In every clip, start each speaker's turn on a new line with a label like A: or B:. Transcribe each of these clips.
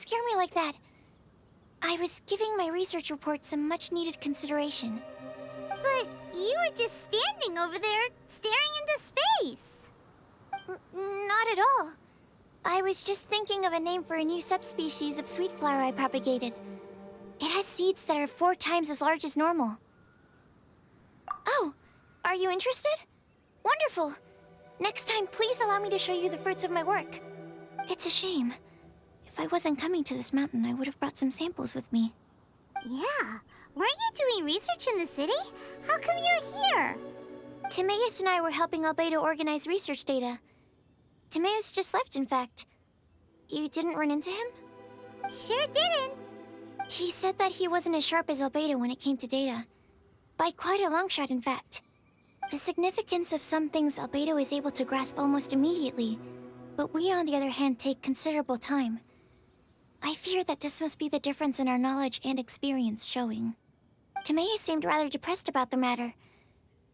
A: scare me like that. I was giving my research report some much-needed consideration.
B: But you were just standing over there, staring into space.
A: Not at all. I was just thinking of a name for a new subspecies of sweet flower I propagated. It has seeds that are 4 times as large as normal. Oh, are you interested? Wonderful. Next time, please allow me to show you the fruits of my work. It's a shame. If I wasn't coming to this mountain, I would have brought some samples with me.
B: Yeah, weren't you doing research in the city? How come you're here?
A: Timaeus and I were helping Albedo organize research data. Timaeus just left, in fact. You didn't run into him?
B: Sure didn't.
A: He said that he wasn't as sharp as Albedo when it came to data. By quite a long shot, in fact. The significance of some things Albedo is able to grasp almost immediately, but we, on the other hand, take considerable time. I fear that this must be the difference in our knowledge and experience showing. Timaeus seemed rather depressed about the matter.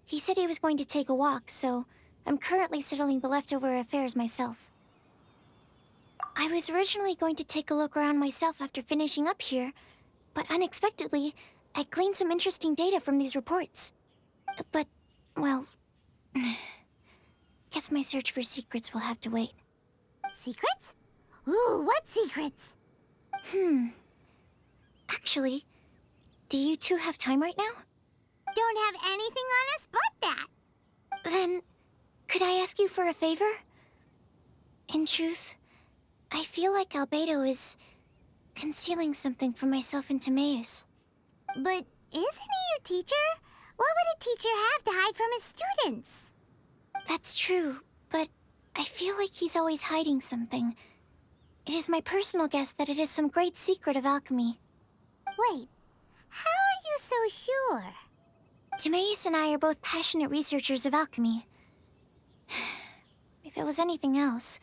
A: He said he was going to take a walk, so I'm currently settling the leftover affairs myself. I was originally going to take a look around myself after finishing up here, but unexpectedly, I gleaned some interesting data from these reports. But, well, guess my search for secrets will have to wait.
B: Secrets? Ooh, what secrets?
A: Actually, do you two have time right now?
B: Don't have anything on us but that.
A: Then, could I ask you for a favor? In truth, I feel like Albedo is concealing something from myself and Timaeus.
B: But isn't he your teacher? What would a teacher have to hide from his students?
A: That's true, but I feel like he's always hiding something. It is my personal guess that it is some great secret of alchemy.
B: Wait, how are you so sure?
A: Timaeus and I are both passionate researchers of alchemy. If it was anything else,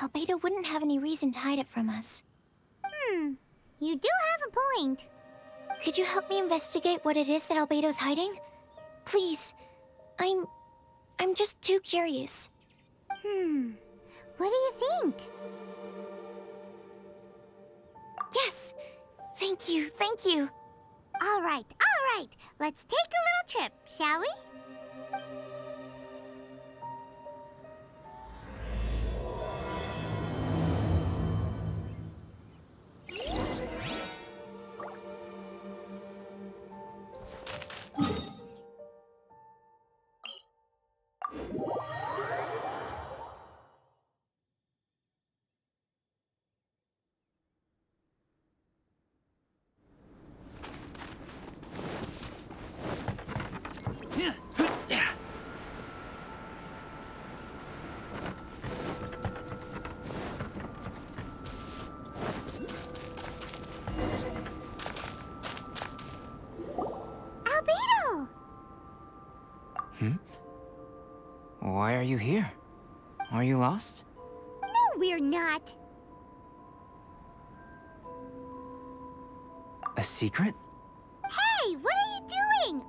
A: Albedo wouldn't have any reason to hide it from us.
B: You do have a point.
A: Could you help me investigate what it is that Albedo's hiding? Please. I'm just too curious.
B: What do you think?
A: Yes! Thank you, thank you.
B: All right. Let's take a little trip, shall we? Albedo!
C: Why are you here? Are you lost?
B: No, we're not.
C: A secret?
B: Hey, what are you doing?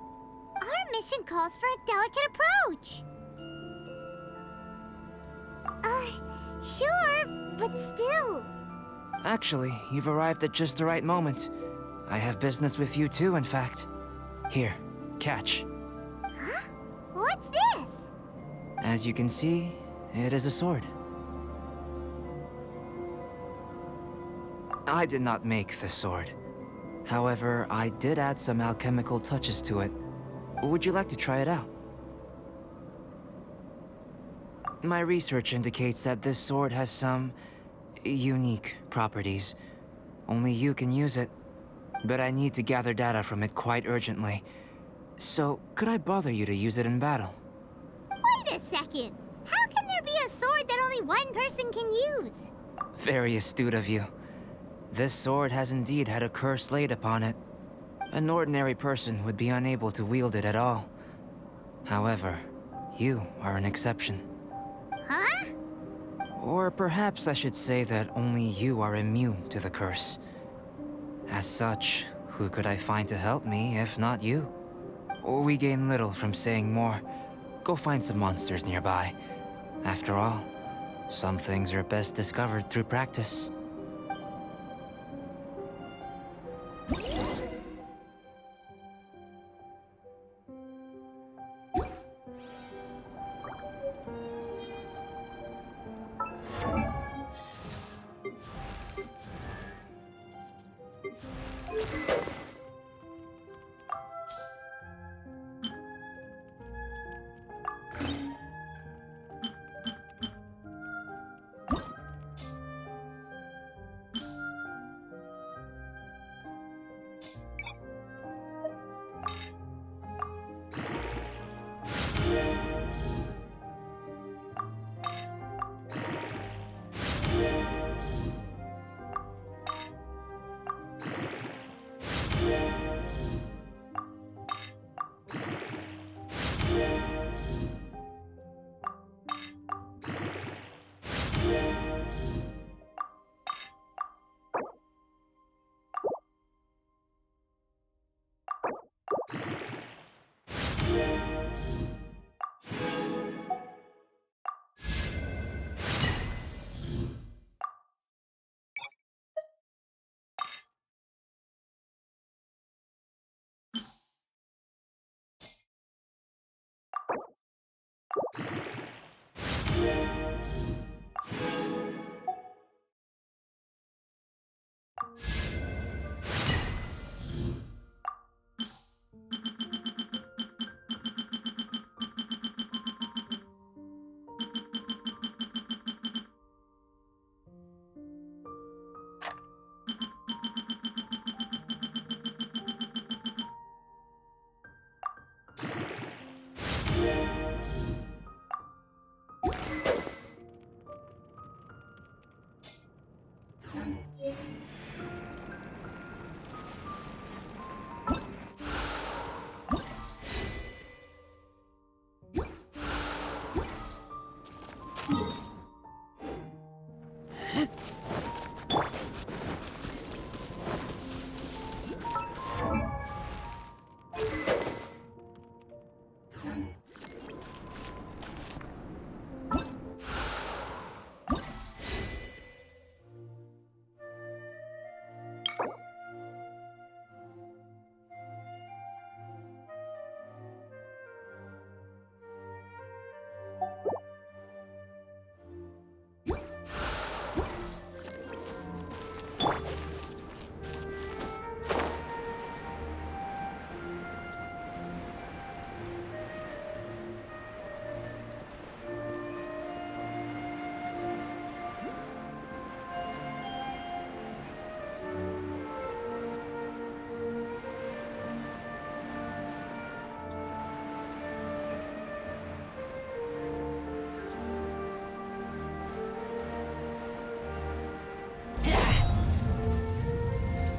B: Our mission calls for a delicate approach. Sure, but still.
C: Actually, you've arrived at just the right moment. I have business with you too, in fact. Here, catch.
B: Huh? What's this?
C: As you can see, it is a sword. I did not make the sword. However, I did add some alchemical touches to it. Would you like to try it out? My research indicates that this sword has some unique properties. Only you can use it. But I need to gather data from it quite urgently. So, could I bother you to use it in battle?
B: Wait a second. How can there be a sword that only one person can use?
C: Very astute of you. This sword has indeed had a curse laid upon it. An ordinary person would be unable to wield it at all. However, you are an exception.
B: Huh?
C: Or perhaps I should say that only you are immune to the curse. As such, who could I find to help me if not you? We gain little from saying more. Go find some monsters nearby. After all, some things are best discovered through practice.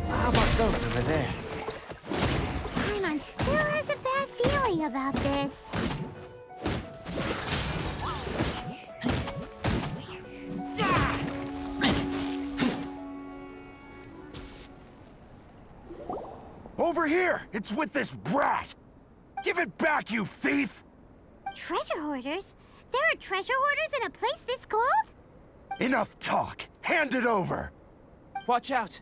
C: How about those over there?
B: Paimon still has a bad feeling about this.
D: Over here! It's with this brat! Give it back, you thief!
B: Treasure hoarders? There are treasure hoarders in a place this cold?
D: Enough talk! Hand it over!
C: Watch out!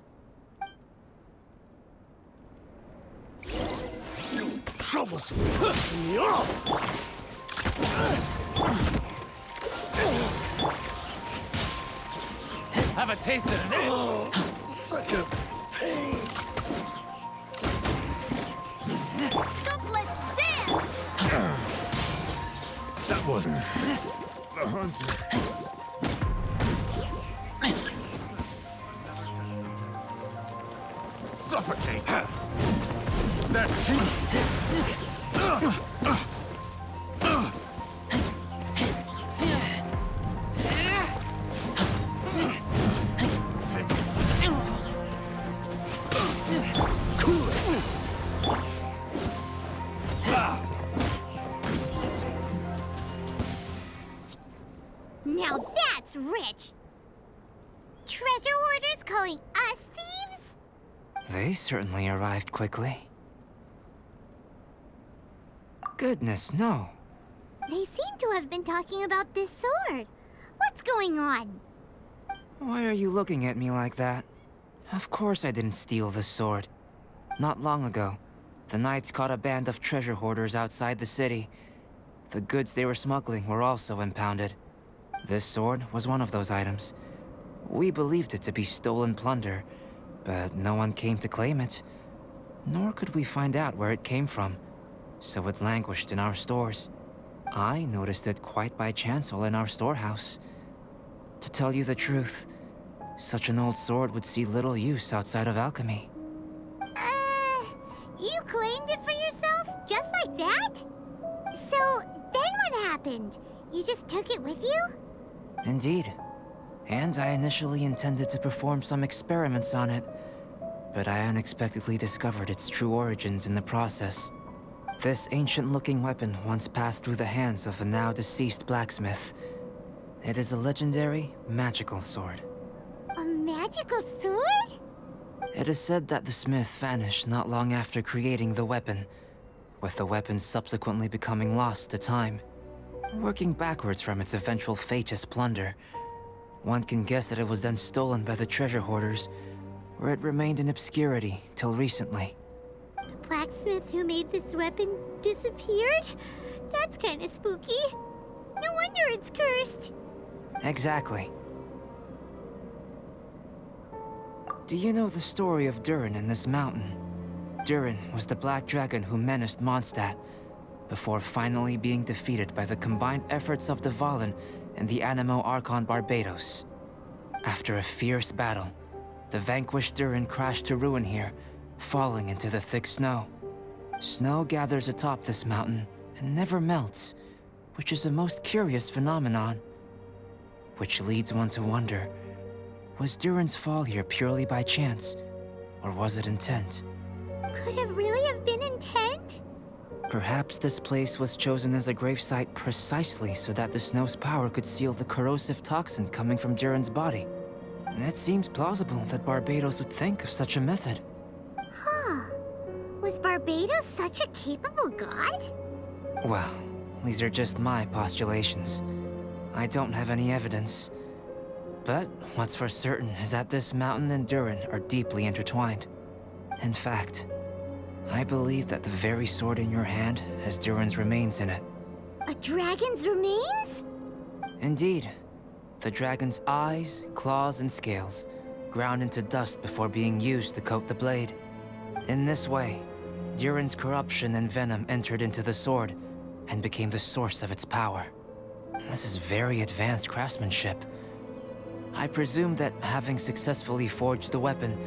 D: Trouble's pissing me off!
C: Have a taste of this!
D: Such a pain! That wasn't the hunter. Suffocate! That cool it!
B: Now that's rich! Treasure hoarders calling us thieves?
C: They certainly arrived quickly. Goodness, no.
B: They seem to have been talking about this sword. What's going on?
C: Why are you looking at me like that? Of course I didn't steal this sword. Not long ago, the Knights caught a band of treasure hoarders outside the city. The goods they were smuggling were also impounded. This sword was one of those items. We believed it to be stolen plunder, but no one came to claim it. Nor could we find out where it came from, so it languished in our stores. I noticed it quite by chance while in our storehouse. To tell you the truth, such an old sword would see little use outside of alchemy.
B: You claimed it for yourself? Just like that? So, then what happened? You just took it with you?
C: Indeed. And I initially intended to perform some experiments on it, but I unexpectedly discovered its true origins in the process. This ancient-looking weapon once passed through the hands of a now-deceased blacksmith. It is a legendary, magical sword.
B: A magical sword?
C: It is said that the smith vanished not long after creating the weapon, with the weapon subsequently becoming lost to time. Working backwards from its eventual fate as plunder, one can guess that it was then stolen by the treasure hoarders, where it remained in obscurity till recently.
B: The blacksmith who made this weapon disappeared? That's kinda spooky. No wonder it's cursed.
C: Exactly. Do you know the story of Durin in this mountain? Durin was the black dragon who menaced Mondstadt, before finally being defeated by the combined efforts of Dvalin and the Animo Archon Barbados. After a fierce battle, the vanquished Durin crashed to ruin here, falling into the thick snow. Snow gathers atop this mountain and never melts, which is a most curious phenomenon. Which leads one to wonder, was Durin's fall here purely by chance, or was it intent?
B: Could it really have been intent?
C: Perhaps this place was chosen as a gravesite precisely so that the snow's power could seal the corrosive toxin coming from Durin's body. It seems plausible that Barbados would think of such a method.
B: Huh. Was Barbados such a capable god?
C: Well, these are just my postulations. I don't have any evidence. But what's for certain is that this mountain and Durin are deeply intertwined. In fact, I believe that the very sword in your hand has Durin's remains in it.
B: A dragon's remains?
C: Indeed. The dragon's eyes, claws, and scales ground into dust before being used to coat the blade. In this way, Durin's corruption and venom entered into the sword and became the source of its power. This is very advanced craftsmanship. I presume that having successfully forged the weapon,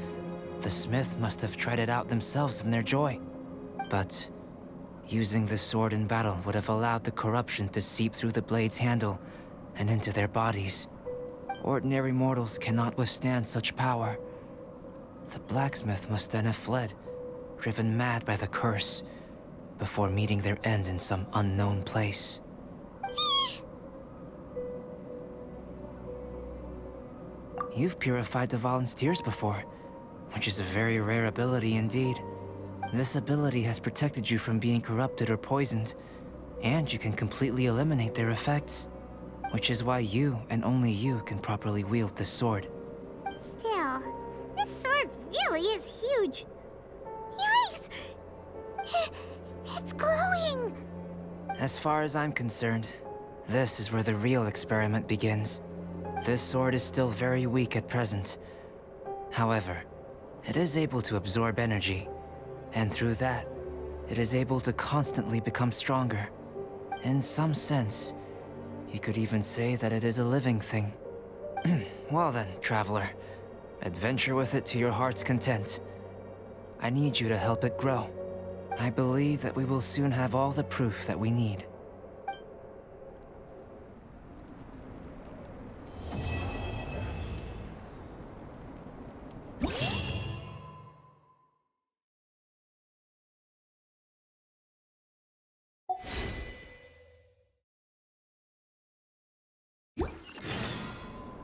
C: the smith must have tried it out themselves in their joy. But using the sword in battle would have allowed the corruption to seep through the blade's handle and into their bodies. Ordinary mortals cannot withstand such power. The blacksmith must then have fled, driven mad by the curse, before meeting their end in some unknown place. You've purified Dvalin's tears before, which is a very rare ability indeed. This ability has protected you from being corrupted or poisoned, and you can completely eliminate their effects, which is why you and only you can properly wield this sword.
B: Still, this sword really is huge. Yikes! It's glowing!
C: As far as I'm concerned, this is where the real experiment begins. This sword is still very weak at present. However, it is able to absorb energy, and through that, it is able to constantly become stronger. In some sense, you could even say that it is a living thing. Well then, traveler, adventure with it to your heart's content. I need you to help it grow. I believe that we will soon have all the proof that we need.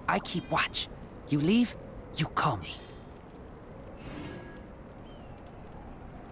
E: I keep watch. You leave, you call me.